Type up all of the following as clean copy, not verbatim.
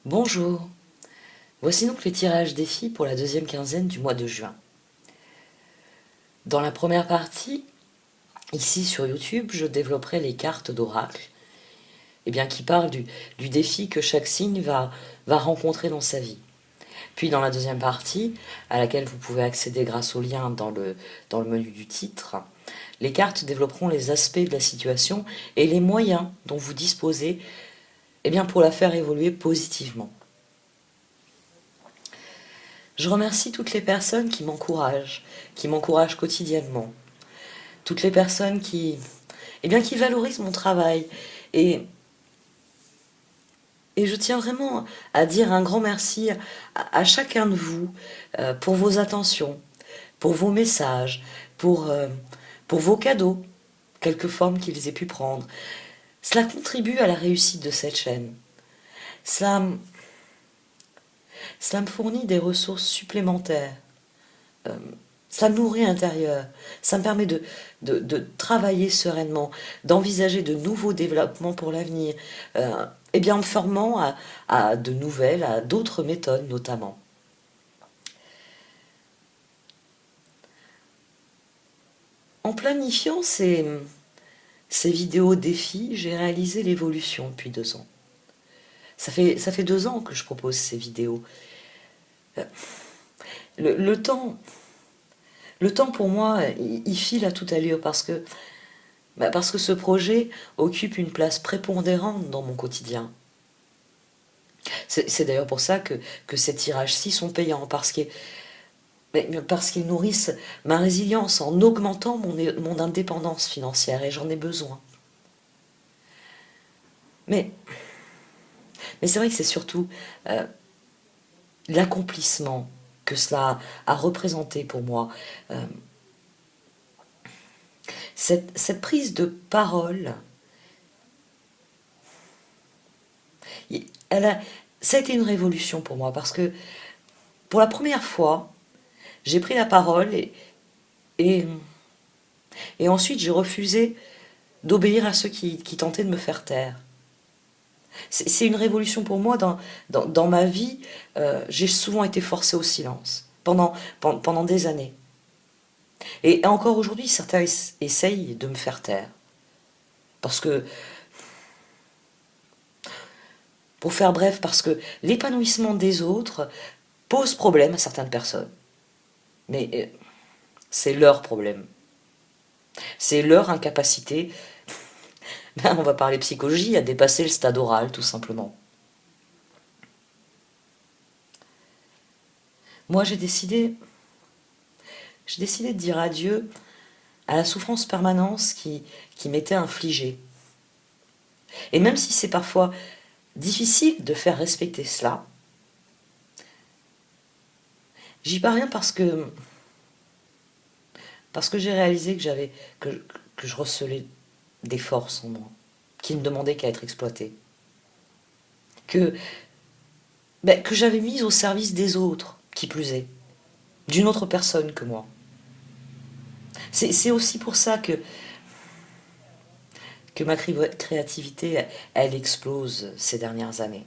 Bonjour, voici donc les tirages défis pour la deuxième quinzaine du mois de juin. Dans la première partie, ici sur YouTube, je développerai les cartes d'oracle, qui parlent du défi que chaque signe va rencontrer dans sa vie. Puis dans la deuxième partie, à laquelle vous pouvez accéder grâce au lien dans le menu du titre, les cartes développeront les aspects de la situation et les moyens dont vous disposez pour la faire évoluer positivement. Je remercie toutes les personnes qui m'encouragent quotidiennement. Toutes les personnes qui valorisent mon travail. Et, et je tiens vraiment à dire un grand merci à chacun de vous pour vos attentions, pour vos messages, pour vos cadeaux, quelque forme qu'ils aient pu prendre. Cela contribue à la réussite de cette chaîne. Cela, cela me fournit des ressources supplémentaires. Ça me nourrit l'intérieur. Ça me permet de travailler sereinement, d'envisager de nouveaux développements pour l'avenir, en me formant à de nouvelles, à d'autres méthodes notamment. En planifiant ces vidéos défis, j'ai réalisé l'évolution depuis 2 ans. Ça fait 2 ans que je propose ces vidéos. Le temps pour moi, il file à toute allure parce que ce projet occupe une place prépondérante dans mon quotidien. C'est d'ailleurs pour ça que ces tirages-ci sont payants, parce qu'ils nourrissent ma résilience en augmentant mon indépendance financière, et j'en ai besoin. Mais c'est vrai que c'est surtout l'accomplissement que cela a représenté pour moi. Cette prise de parole, ça a été une révolution pour moi, parce que pour la première fois, j'ai pris la parole et, et ensuite j'ai refusé d'obéir à ceux qui tentaient de me faire taire. C'est une révolution pour moi. Dans ma vie, j'ai souvent été forcée au silence pendant des années. Et encore aujourd'hui, certains essayent de me faire taire. Parce que, pour faire bref, parce que l'épanouissement des autres pose problème à certaines personnes. Mais c'est leur problème. C'est leur incapacité, on va parler psychologie, à dépasser le stade oral, tout simplement. Moi, j'ai décidé de dire adieu à la souffrance permanente qui m'était infligée. Et même si c'est parfois difficile de faire respecter cela, j'y parviens parce que j'ai réalisé que je recelais des forces en moi, qui ne demandaient qu'à être exploitées. Que j'avais mise au service des autres, qui plus est, d'une autre personne que moi. C'est aussi pour ça que ma créativité, elle explose ces dernières années.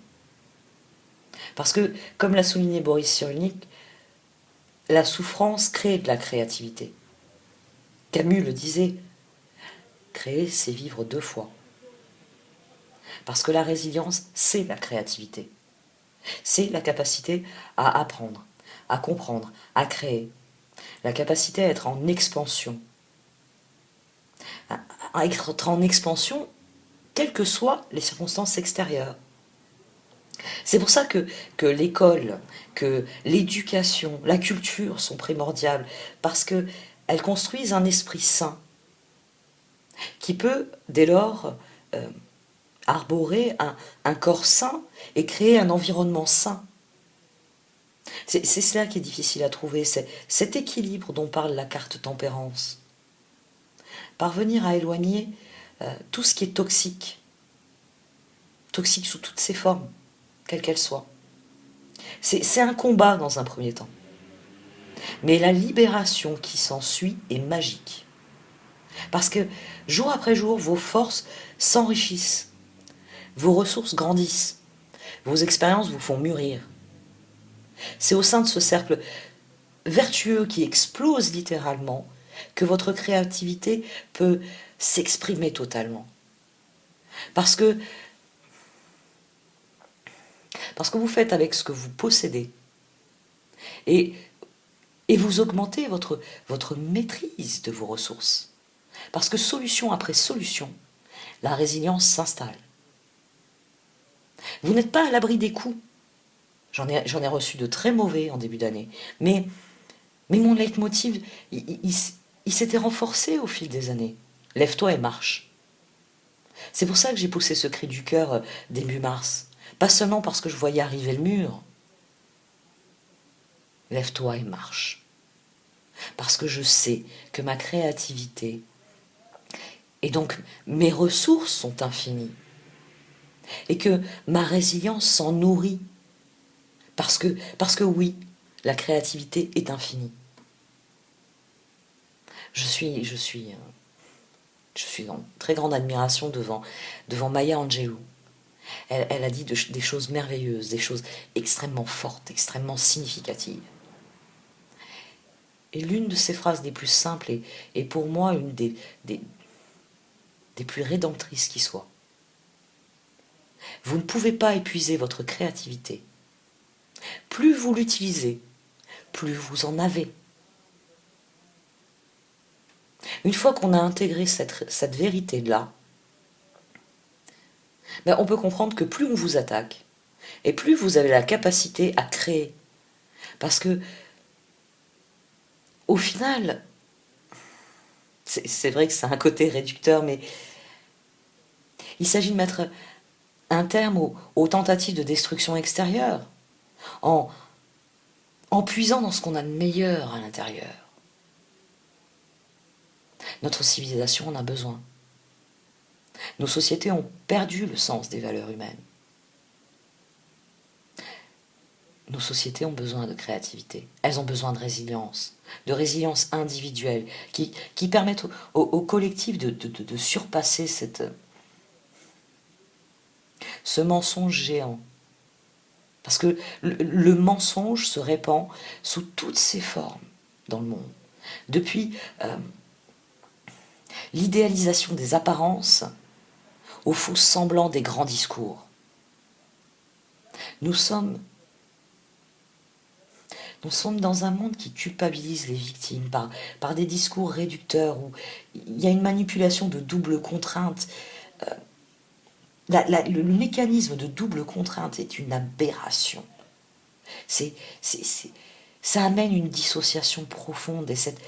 Parce que, comme l'a souligné Boris Cyrulnik, la souffrance crée de la créativité. Camus le disait, créer, c'est vivre 2 fois. Parce que la résilience, c'est la créativité. C'est la capacité à apprendre, à comprendre, à créer. La capacité à être en expansion. À être en expansion, quelles que soient les circonstances extérieures. C'est pour ça que l'école, que l'éducation, la culture sont primordiales, parce qu'elles construisent un esprit sain, qui peut, dès lors, arborer un corps sain et créer un environnement sain. C'est cela qui est difficile à trouver, c'est cet équilibre dont parle la carte tempérance. Parvenir à éloigner tout ce qui est toxique sous toutes ses formes, quelles qu'elles soient. C'est un combat dans un premier temps. Mais la libération qui s'ensuit est magique. Parce que jour après jour, vos forces s'enrichissent, vos ressources grandissent, Vos expériences vous font mûrir. C'est au sein de ce cercle vertueux qui explose littéralement que votre créativité peut s'exprimer totalement. Parce que vous faites avec ce que vous possédez et, vous augmentez votre maîtrise de vos ressources. Parce que solution après solution, la résilience s'installe. Vous n'êtes pas à l'abri des coups. J'en ai reçu de très mauvais en début d'année. Mais mon leitmotiv, il s'était renforcé au fil des années. Lève-toi et marche. C'est pour ça que j'ai poussé ce cri du cœur début mars. Pas seulement parce que je voyais arriver le mur. Lève-toi et marche. Parce que je sais que ma créativité et donc mes ressources sont infinies. Et que ma résilience s'en nourrit. Parce que oui, la créativité est infinie. Je suis en très grande admiration devant Maya Angelou. Elle a dit des choses merveilleuses, des choses extrêmement fortes, extrêmement significatives. Et l'une de ces phrases les plus simples est pour moi une des plus rédemptrices qui soit. Vous ne pouvez pas épuiser votre créativité. Plus vous l'utilisez, plus vous en avez. Une fois qu'on a intégré cette vérité-là, on peut comprendre que plus on vous attaque, et plus vous avez la capacité à créer. Parce que, au final, c'est vrai que c'est un côté réducteur, mais il s'agit de mettre un terme aux tentatives de destruction extérieure, en puisant dans ce qu'on a de meilleur à l'intérieur. Notre civilisation en a besoin. Nos sociétés ont perdu le sens des valeurs humaines. Nos sociétés ont besoin de créativité. Elles ont besoin de résilience individuelle, qui permettent au collectif de surpasser ce mensonge géant. Parce que le mensonge se répand sous toutes ses formes dans le monde. Depuis l'idéalisation des apparences au faux semblant des grands discours. Nous sommes dans un monde qui culpabilise les victimes par des discours réducteurs où il y a une manipulation de double contrainte. Le mécanisme de double contrainte est une aberration. Ça amène une dissociation profonde et cette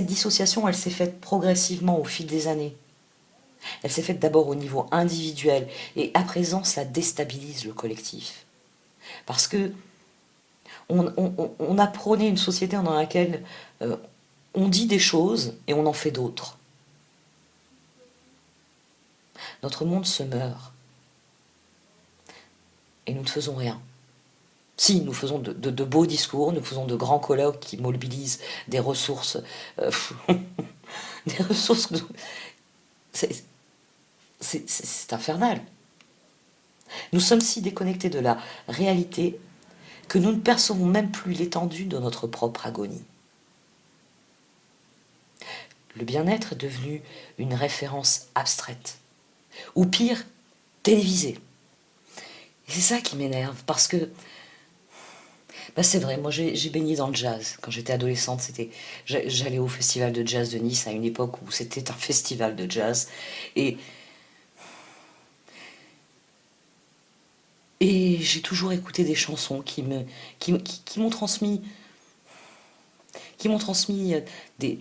dissociation, elle s'est faite progressivement au fil des années. Elle s'est faite d'abord au niveau individuel et à présent, ça déstabilise le collectif. Parce que on a prôné une société dans laquelle on dit des choses et on en fait d'autres. Notre monde se meurt. Et nous ne faisons rien. Si, nous faisons de beaux discours, nous faisons de grands colloques qui mobilisent des ressources. Des ressources. C'est infernal. Nous sommes si déconnectés de la réalité que nous ne percevons même plus l'étendue de notre propre agonie. Le bien-être est devenu une référence abstraite, ou pire, télévisée. Et c'est ça qui m'énerve, parce que c'est vrai, moi j'ai baigné dans le jazz. Quand j'étais adolescente, j'allais au festival de jazz de Nice à une époque où c'était un festival de jazz. Et j'ai toujours écouté des chansons qui m'ont transmis des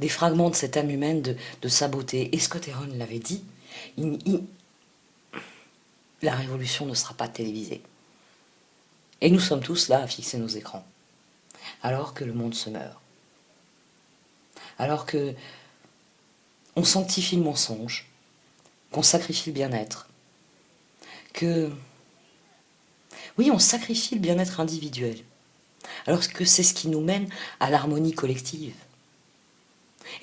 fragments de cette âme humaine, de sa beauté. Et Scott Heron l'avait dit, la révolution ne sera pas télévisée. Et nous sommes tous là à fixer nos écrans, alors que le monde se meurt. Alors que on sanctifie le mensonge, qu'on sacrifie le bien-être, oui, on sacrifie le bien-être individuel, alors que c'est ce qui nous mène à l'harmonie collective.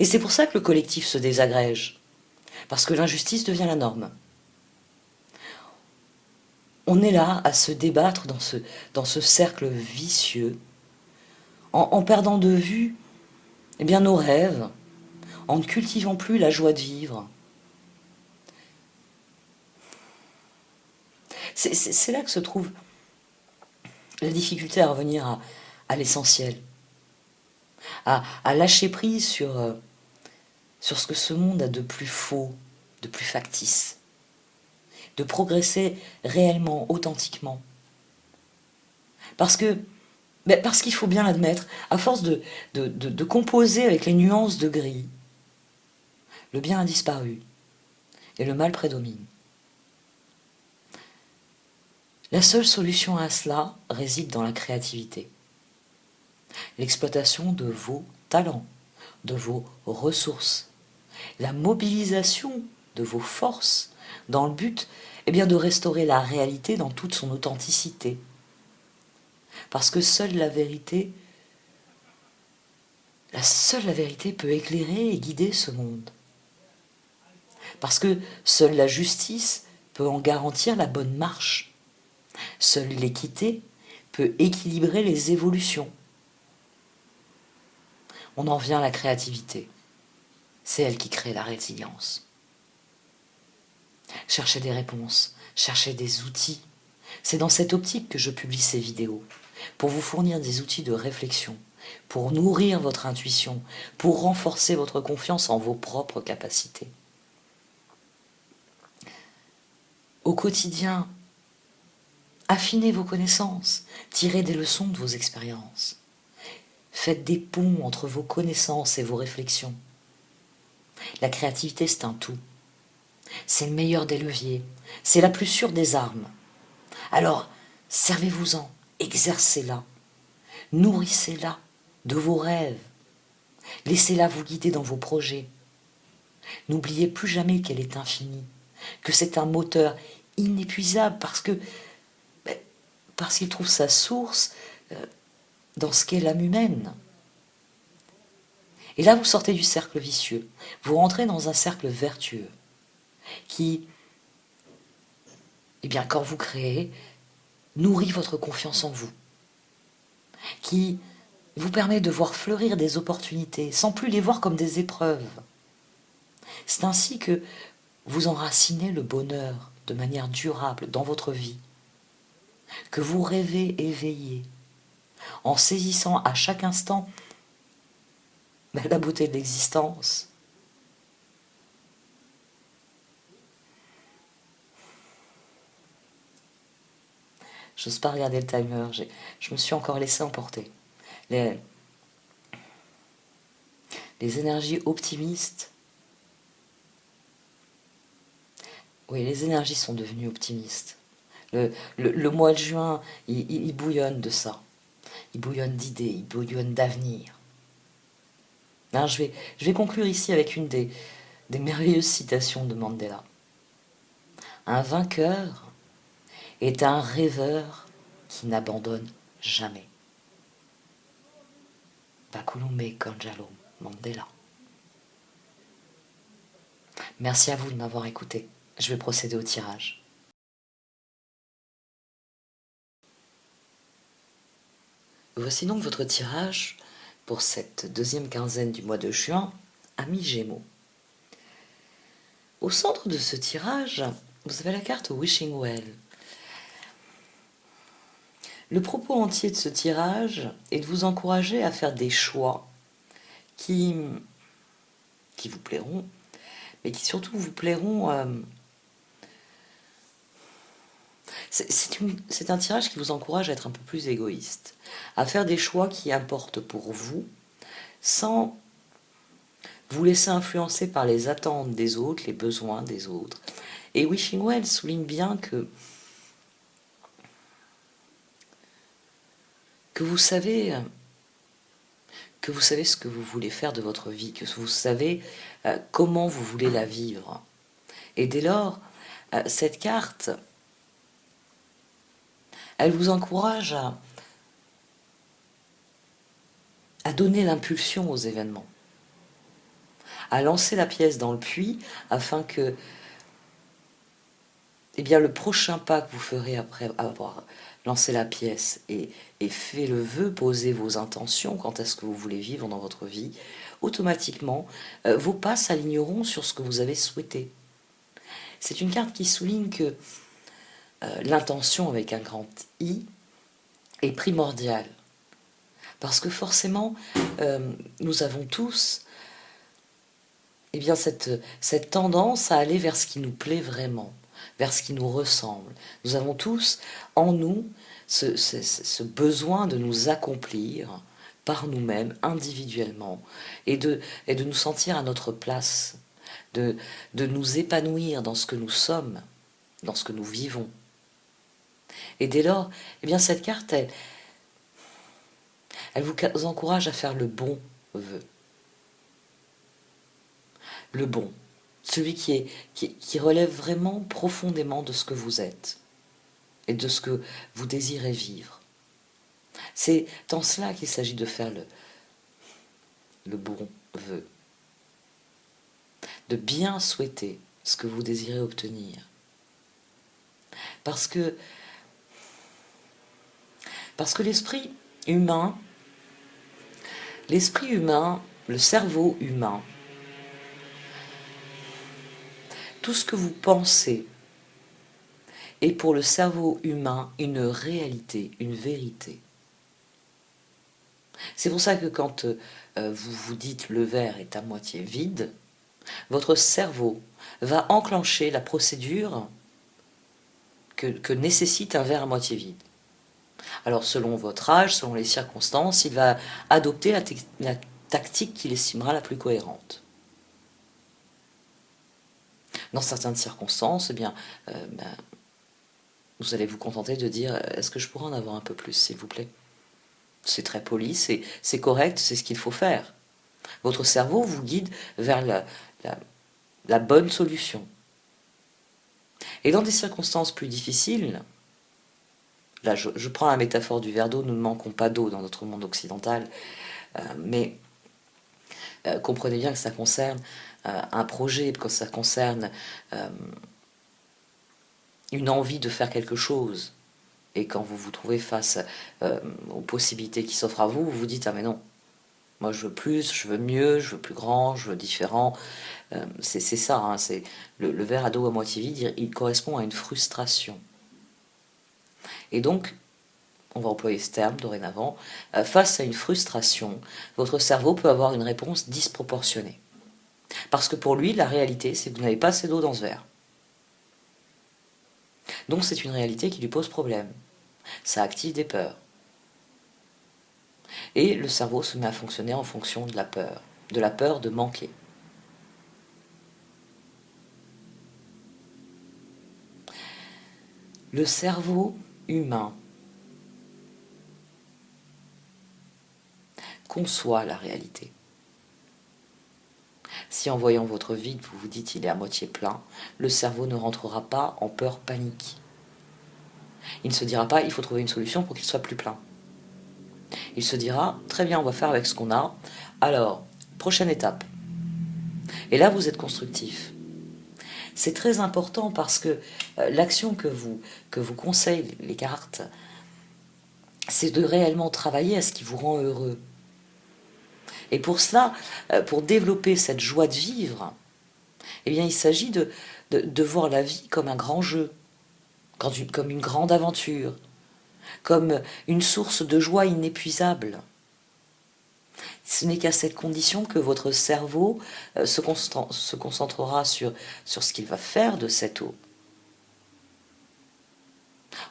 Et c'est pour ça que le collectif se désagrège, parce que l'injustice devient la norme. on est là à se débattre dans ce cercle vicieux, en perdant de vue eh bien, nos rêves, en ne cultivant plus la joie de vivre. C'est là que se trouve la difficulté à revenir à l'essentiel, à lâcher prise sur ce que ce monde a de plus faux, de plus factice, de progresser réellement, authentiquement. Parce qu'il faut bien l'admettre, à force de composer avec les nuances de gris, le bien a disparu et le mal prédomine. La seule solution à cela réside dans la créativité. L'exploitation de vos talents, de vos ressources, la mobilisation de vos forces dans le but eh bien, de restaurer la réalité dans toute son authenticité. Parce que seule la vérité peut éclairer et guider ce monde. Parce que seule la justice peut en garantir la bonne marche. Seule l'équité peut équilibrer les évolutions. On en vient à la créativité. C'est elle qui crée la résilience. Cherchez des réponses, cherchez des outils. C'est dans cette optique que je publie ces vidéos, pour vous fournir des outils de réflexion, pour nourrir votre intuition, pour renforcer votre confiance en vos propres capacités. Au quotidien, affinez vos connaissances, tirez des leçons de vos expériences. Faites des ponts entre vos connaissances et vos réflexions. La créativité, c'est un tout. C'est le meilleur des leviers, c'est la plus sûre des armes. Alors, servez-vous-en, exercez-la, nourrissez-la de vos rêves, laissez-la vous guider dans vos projets. N'oubliez plus jamais qu'elle est infinie, que c'est un moteur inépuisable parce qu'il trouve sa source dans ce qu'est l'âme humaine. Et là, vous sortez du cercle vicieux, vous rentrez dans un cercle vertueux qui, eh bien, quand vous créez, nourrit votre confiance en vous, qui vous permet de voir fleurir des opportunités sans plus les voir comme des épreuves. C'est ainsi que vous enracinez le bonheur de manière durable dans votre vie, que vous rêvez éveillé, en saisissant à chaque instant la beauté de l'existence. J'ose pas regarder le timer, je me suis encore laissé emporter. Les énergies optimistes, oui, les énergies sont devenues optimistes. Le mois de juin, il bouillonne de ça. Il bouillonne d'idées, il bouillonne d'avenir. Hein, je vais conclure ici avec une des merveilleuses citations de Mandela. Un vainqueur est un rêveur qui n'abandonne jamais. Bakulumbe Kanjalo Mandela. Merci à vous de m'avoir écouté. Je vais procéder au tirage. Voici donc votre tirage pour cette deuxième quinzaine du mois de juin, amis Gémeaux. Au centre de ce tirage, vous avez la carte Wishing Well. Le propos entier de ce tirage est de vous encourager à faire des choix qui vous plairont, mais qui surtout vous plairont. C'est un tirage qui vous encourage à être un peu plus égoïste, à faire des choix qui importent pour vous, sans vous laisser influencer par les attentes des autres, les besoins des autres. Et Wishing Well souligne bien que vous savez ce que vous voulez faire de votre vie, que vous savez comment vous voulez la vivre. Et dès lors, cette carte, elle vous encourage à donner l'impulsion aux événements, à lancer la pièce dans le puits afin que eh bien, le prochain pas que vous ferez après avoir lancé la pièce et fait le vœu, posé vos intentions quant à ce que vous voulez vivre dans votre vie, automatiquement, vos pas s'aligneront sur ce que vous avez souhaité. C'est une carte qui souligne que l'intention avec un grand I est primordiale. Parce que forcément, nous avons tous eh bien, cette tendance à aller vers ce qui nous plaît vraiment, vers ce qui nous ressemble. Nous avons tous en nous ce besoin de nous accomplir par nous-mêmes, individuellement, et de nous sentir à notre place, de nous épanouir dans ce que nous sommes, dans ce que nous vivons. Et dès lors, eh bien, cette carte, elle vous encourage à faire le bon vœu. Le bon. Celui qui relève vraiment profondément de ce que vous êtes et de ce que vous désirez vivre. C'est en cela qu'il s'agit de faire le bon vœu. De bien souhaiter ce que vous désirez obtenir. Parce que l'esprit humain, le cerveau humain, tout ce que vous pensez est pour le cerveau humain une réalité, une vérité. C'est pour ça que quand vous vous dites le verre est à moitié vide, votre cerveau va enclencher la procédure que nécessite un verre à moitié vide. Alors selon votre âge, selon les circonstances, il va adopter la tactique qu'il estimera la plus cohérente. Dans certaines circonstances, eh bien, vous allez vous contenter de dire « Est-ce que je pourrais en avoir un peu plus, s'il vous plaît ?» C'est très poli, c'est correct, c'est ce qu'il faut faire. Votre cerveau vous guide vers la bonne solution. Et dans des circonstances plus difficiles, là je prends la métaphore du verre d'eau, nous ne manquons pas d'eau dans notre monde occidental, mais comprenez bien que ça concerne un projet, que ça concerne une envie de faire quelque chose. Et quand vous vous trouvez face aux possibilités qui s'offrent à vous, vous vous dites « Ah mais non, moi je veux plus, je veux mieux, je veux plus grand, je veux différent. » C'est ça, hein, c'est le verre à d'eau à moitié vide, il correspond à une frustration. Et donc, on va employer ce terme dorénavant, face à une frustration, votre cerveau peut avoir une réponse disproportionnée. Parce que pour lui, la réalité, c'est que vous n'avez pas assez d'eau dans ce verre. Donc c'est une réalité qui lui pose problème. Ça active des peurs. Et le cerveau se met à fonctionner en fonction de la peur de manquer. Le cerveau humain conçoit la réalité. Si en voyant votre vide, vous vous dites il est à moitié plein, le cerveau ne rentrera pas en peur panique. Il ne se dira pas il faut trouver une solution pour qu'il soit plus plein. Il se dira très bien, on va faire avec ce qu'on a. Alors, prochaine étape. Et là, vous êtes constructif. C'est très important parce que l'action que vous conseillent les cartes, c'est de réellement travailler à ce qui vous rend heureux. Et pour cela, pour développer cette joie de vivre, eh bien, il s'agit de voir la vie comme un grand jeu, comme une grande aventure, comme une source de joie inépuisable. Ce n'est qu'à cette condition que votre cerveau se concentrera sur ce qu'il va faire de cette eau.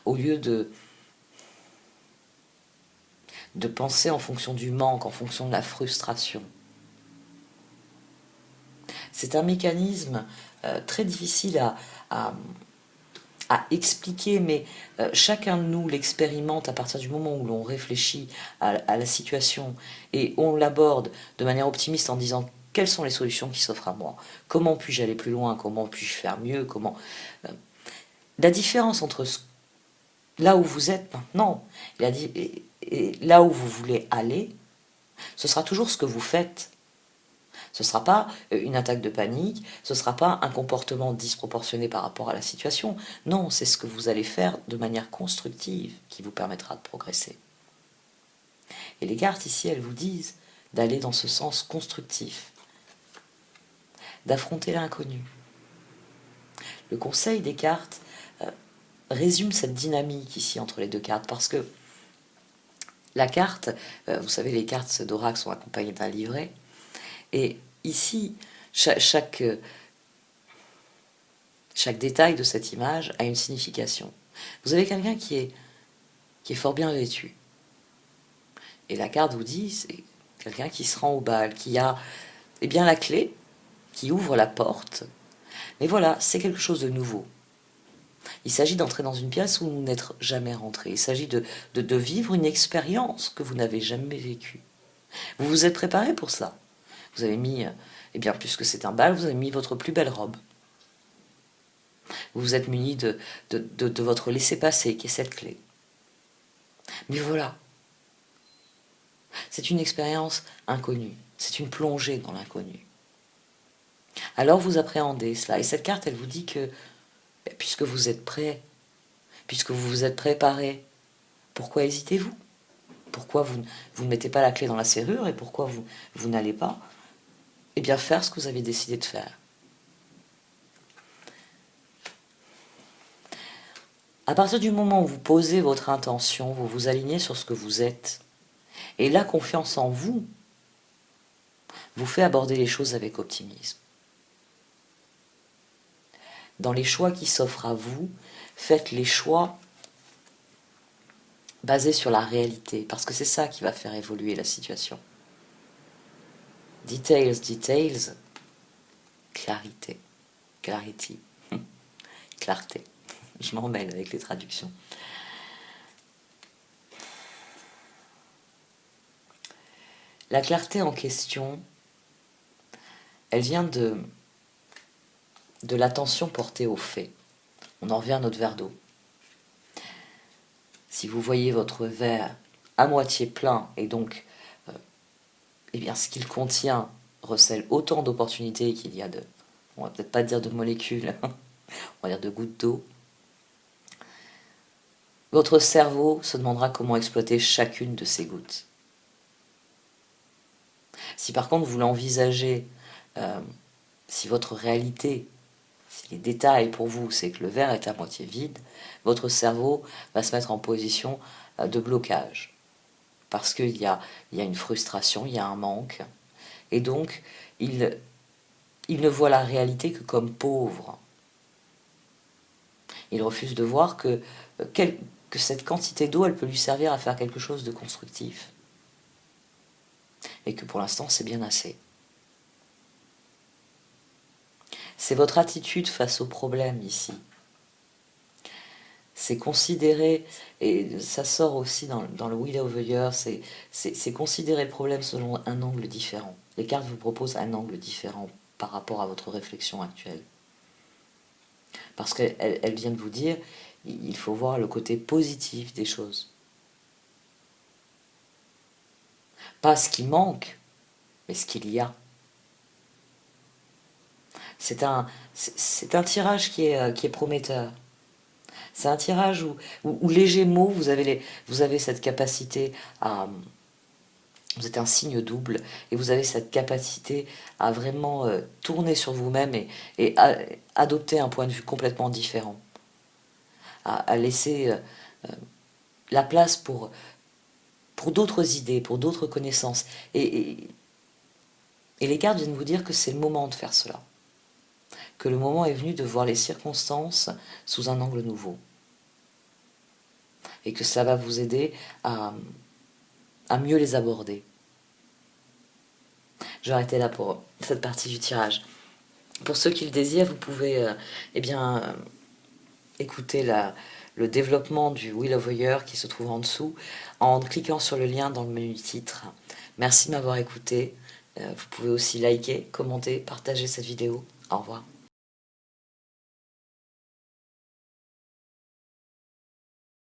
Au lieu de penser en fonction du manque, en fonction de la frustration. C'est un mécanisme très difficile à expliquer, mais chacun de nous l'expérimente à partir du moment où l'on réfléchit à la situation et on l'aborde de manière optimiste en disant quelles sont les solutions qui s'offrent à moi, comment puis-je aller plus loin, comment puis-je faire mieux, la différence entre là où vous êtes maintenant et là où vous voulez aller, ce sera toujours ce que vous faites. Ce ne sera pas une attaque de panique, ce ne sera pas un comportement disproportionné par rapport à la situation. Non, c'est ce que vous allez faire de manière constructive qui vous permettra de progresser. Et les cartes ici, elles vous disent d'aller dans ce sens constructif, d'affronter l'inconnu. Le conseil des cartes résume cette dynamique ici entre les deux cartes, parce que la carte, vous savez, les cartes d'oracle sont accompagnées d'un livret, et ici, chaque détail de cette image a une signification. Vous avez quelqu'un qui est fort bien vêtu, et la carte vous dit, c'est quelqu'un qui se rend au bal, qui a bien la clé, qui ouvre la porte, mais voilà, c'est quelque chose de nouveau. Il s'agit d'entrer dans une pièce où vous n'êtes jamais rentré. Il s'agit de vivre une expérience que vous n'avez jamais vécue. Vous vous êtes préparé pour ça. Vous avez mis, puisque c'est un bal, vous avez mis votre plus belle robe. Vous vous êtes muni de votre laissez-passer, qui est cette clé. Mais voilà. C'est une expérience inconnue. C'est une plongée dans l'inconnu. Alors vous appréhendez cela. Et cette carte, elle vous dit que puisque vous êtes prêt, puisque vous vous êtes préparé, pourquoi hésitez-vous? Pourquoi vous ne mettez pas la clé dans la serrure et pourquoi vous n'allez pas faire ce que vous avez décidé de faire? À partir du moment où vous posez votre intention, vous vous alignez sur ce que vous êtes. Et la confiance en vous vous fait aborder les choses avec optimisme. Dans les choix qui s'offrent à vous, faites les choix basés sur la réalité, parce que c'est ça qui va faire évoluer la situation. Details, details, clarité, clarity, clarté. Je m'en mêle avec les traductions. La clarté en question, elle vient de l'attention portée aux faits. On en revient à notre verre d'eau. Si vous voyez votre verre à moitié plein et donc ce qu'il contient recèle autant d'opportunités qu'il y a on va peut-être pas dire de molécules, on va dire de gouttes d'eau, votre cerveau se demandera comment exploiter chacune de ces gouttes. Si par contre vous l'envisagez, si votre réalité, si les détails pour vous, c'est que le verre est à moitié vide, votre cerveau va se mettre en position de blocage. Parce qu'il y a une frustration, il y a un manque. Et donc, il ne voit la réalité que comme pauvre. Il refuse de voir que cette quantité d'eau, elle peut lui servir à faire quelque chose de constructif. Et que pour l'instant, c'est bien assez. C'est votre attitude face au problème ici. C'est considérer, et ça sort aussi dans le Wheel of the Year, c'est considérer le problème selon un angle différent. Les cartes vous proposent un angle différent par rapport à votre réflexion actuelle. Parce qu'elles viennent vous dire, il faut voir le côté positif des choses. Pas ce qui manque, mais ce qu'il y a. C'est un tirage qui est prometteur. C'est un tirage où les Gémeaux, vous avez cette capacité à... Vous êtes un signe double et vous avez cette capacité à vraiment tourner sur vous-même et adopter un point de vue complètement différent. À laisser la place pour d'autres idées, pour d'autres connaissances. Et les cartes viennent vous dire que c'est le moment de faire cela. Que le moment est venu de voir les circonstances sous un angle nouveau. Et que ça va vous aider à mieux les aborder. Je vais arrêter là pour cette partie du tirage. Pour ceux qui le désirent, vous pouvez écouter le développement du Wheel of the Year qui se trouve en dessous en cliquant sur le lien dans le menu titre. Merci de m'avoir écouté. Vous pouvez aussi liker, commenter, partager cette vidéo. Au revoir.